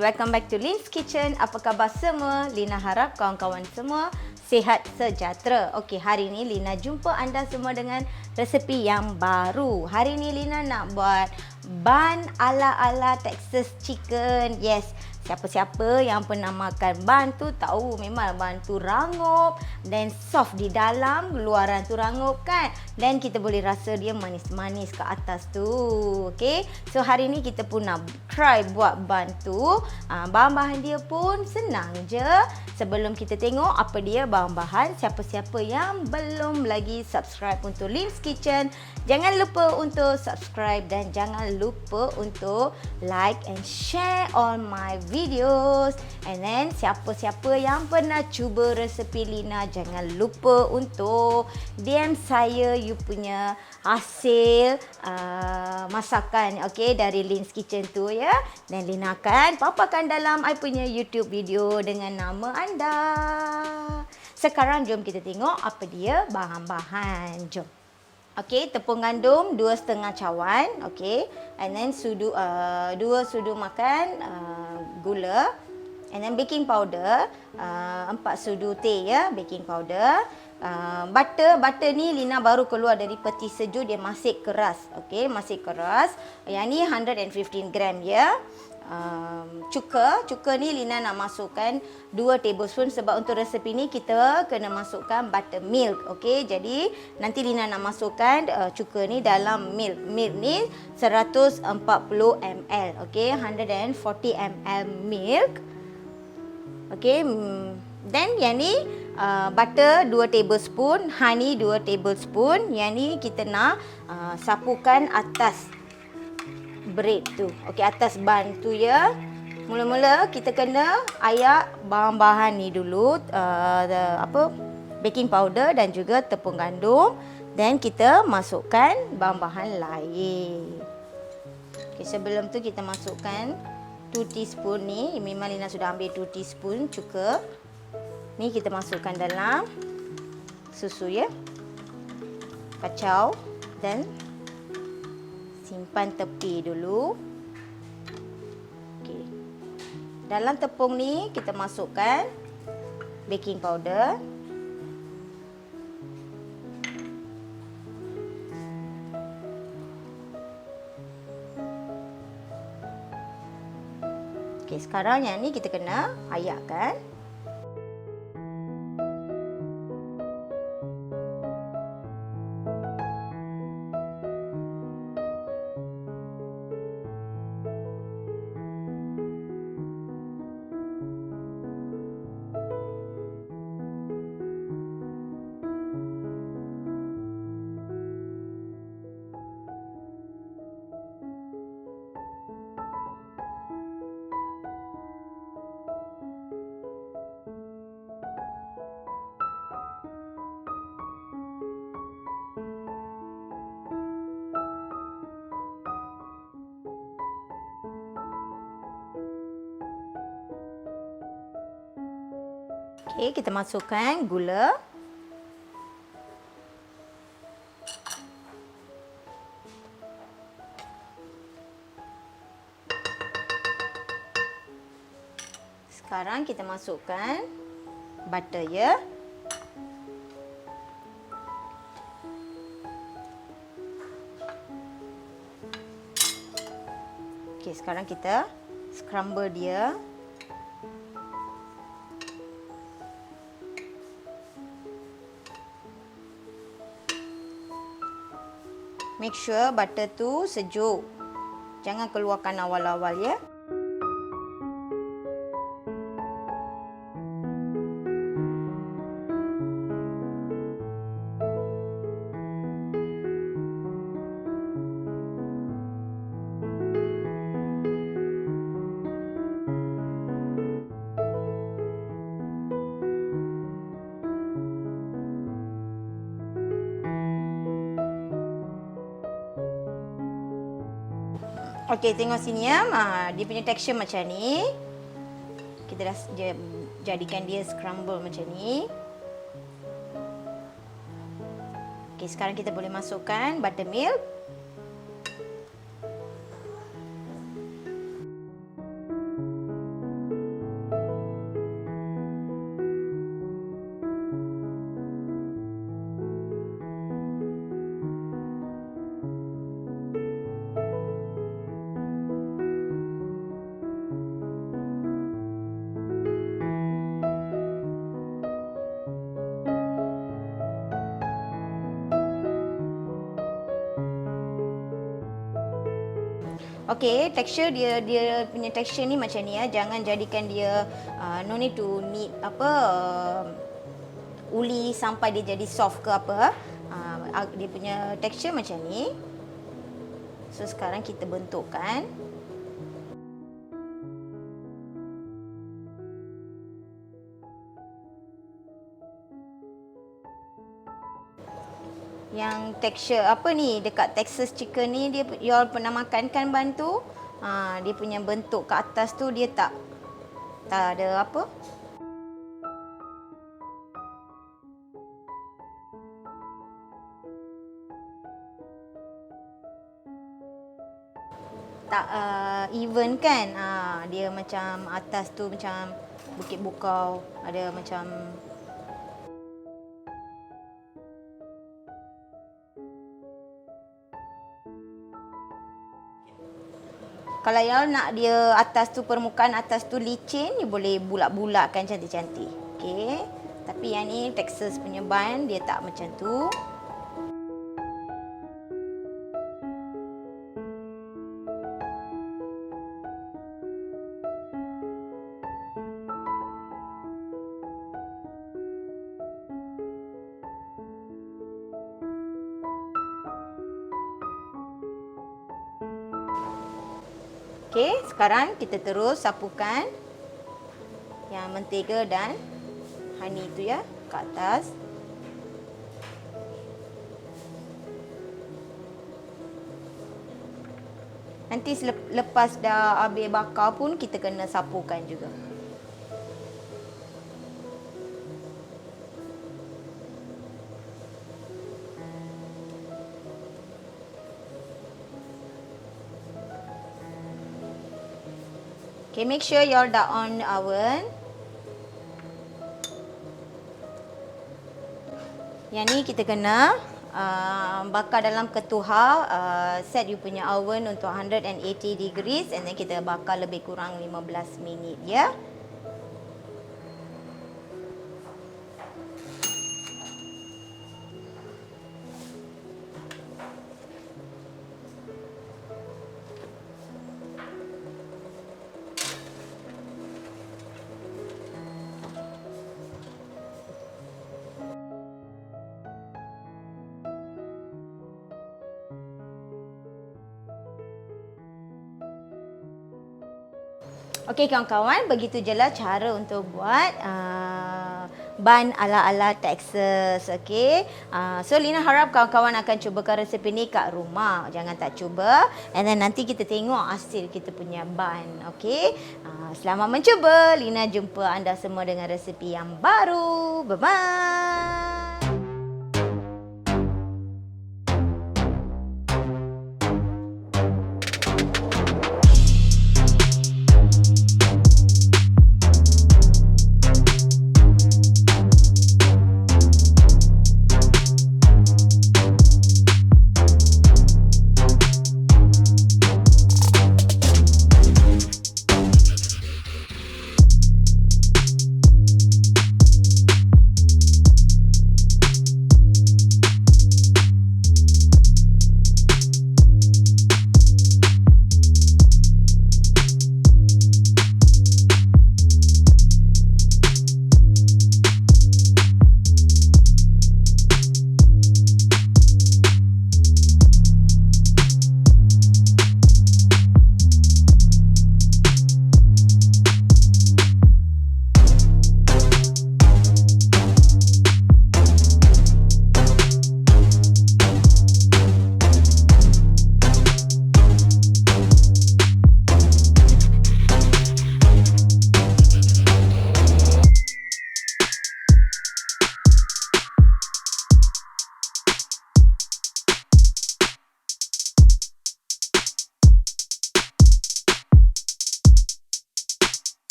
welcome back to Lin's Kitchen. Apa khabar semua? Lina harap kawan-kawan semua sihat sejahtera. Okey, hari ini Lina jumpa anda semua dengan resepi yang baru. Hari ini Lina nak buat bun ala-ala Texas chicken. Yes, siapa-siapa yang pernah makan bun tu tahu memang bun tu rangup dan soft di dalam, luaran tu rangup kan. Dan kita boleh rasa dia manis-manis ke atas tu. Okey, so hari ni kita pun nak try buat bun tu. Bahan-bahan dia pun senang je. Sebelum kita tengok apa dia bahan-bahan, siapa-siapa yang belum lagi subscribe untuk Lin's Kitchen, jangan lupa untuk subscribe dan jangan lupa untuk like and share all my videos. And then siapa-siapa yang pernah cuba resepi Lina, jangan lupa untuk DM saya you punya hasil masakan, okey, dari Lin's Kitchen tu ya. Dan Lina akan paparkan dalam I punya YouTube video dengan nama anda. Sekarang jom kita tengok apa dia bahan-bahan. Jom. Okey, tepung gandum 2,5 cawan, okey. And then 2 sudu makan gula. And then baking powder 4 sudu teh ya, baking powder. Butter ni Lina baru keluar dari peti sejuk, dia masih keras. Okey, masih keras. Yang ni 115 gram ya. Cuka ni Lina nak masukkan 2 tablespoon sebab untuk resepi ni kita kena masukkan buttermilk. Okey, jadi nanti Lina nak masukkan cuka ni dalam milk. Milk ni 140 ml. Okey, 140 ml milk. Okey, then yang ni butter 2 tablespoon, honey 2 tablespoon. Yang ni kita nak sapukan atas bread tu. Okey, atas bun tu ya. Mula-mula kita kena ayak bahan-bahan ni dulu, baking powder dan juga tepung gandum, dan kita masukkan bahan-bahan lain. Okey, sebelum tu kita masukkan 2 teaspoon ni, memang Lina sudah ambil 2 teaspoon cuka. Ni kita masukkan dalam susu ya. Kacau dan simpan tepi dulu. Okey. Dalam tepung ni kita masukkan baking powder. Okey, sekarang yang ni kita kena ayakkan. Okey, kita masukkan gula. Sekarang kita masukkan butter ya. Okey, sekarang kita scramble dia. Make sure butter tu sejuk. Jangan keluarkan awal-awal ya. Okey, tengok sini ya. Dia punya tekstur macam ni. Kita dah jadikan dia scramble macam ni. Okey, sekarang kita boleh masukkan buttermilk. Okey, tekstur dia punya tekstur ni macam ni ya. Jangan jadikan dia no need to need uli sampai dia jadi soft ke apa. Dia punya tekstur macam ni. So sekarang kita bentukkan. Yang tekstur apa ni dekat Texas chicken ni, dia you all pernah makan kan bun tu? Dia punya bentuk ke atas tu dia tak ada apa? Tak even kan? Dia macam atas tu macam bukit bukau, ada macam kalau you nak dia atas tu, permukaan atas tu licin, you boleh bulat-bulatkan cantik-cantik. Okey. Tapi yang ni Texas punya bun dia tak macam tu. Okey, sekarang kita terus sapukan yang mentega dan honey tu ya ke atas. Nanti lepas dah habis bakar pun kita kena sapukan juga. Okay, make sure you're dah on the oven. Yang ni kita kena bakar dalam ketuhar. Set you punya oven untuk 180 degrees and then kita bakar lebih kurang 15 minit ya. Okey kawan-kawan, begitu je lah cara untuk buat bun ala-ala Texas. Okey. So Lina harap kawan-kawan akan cubakan resepi ni kat rumah. Jangan tak cuba. And then nanti kita tengok hasil kita punya bun. Okey. Selamat mencuba. Lina jumpa anda semua dengan resepi yang baru. Bye-bye.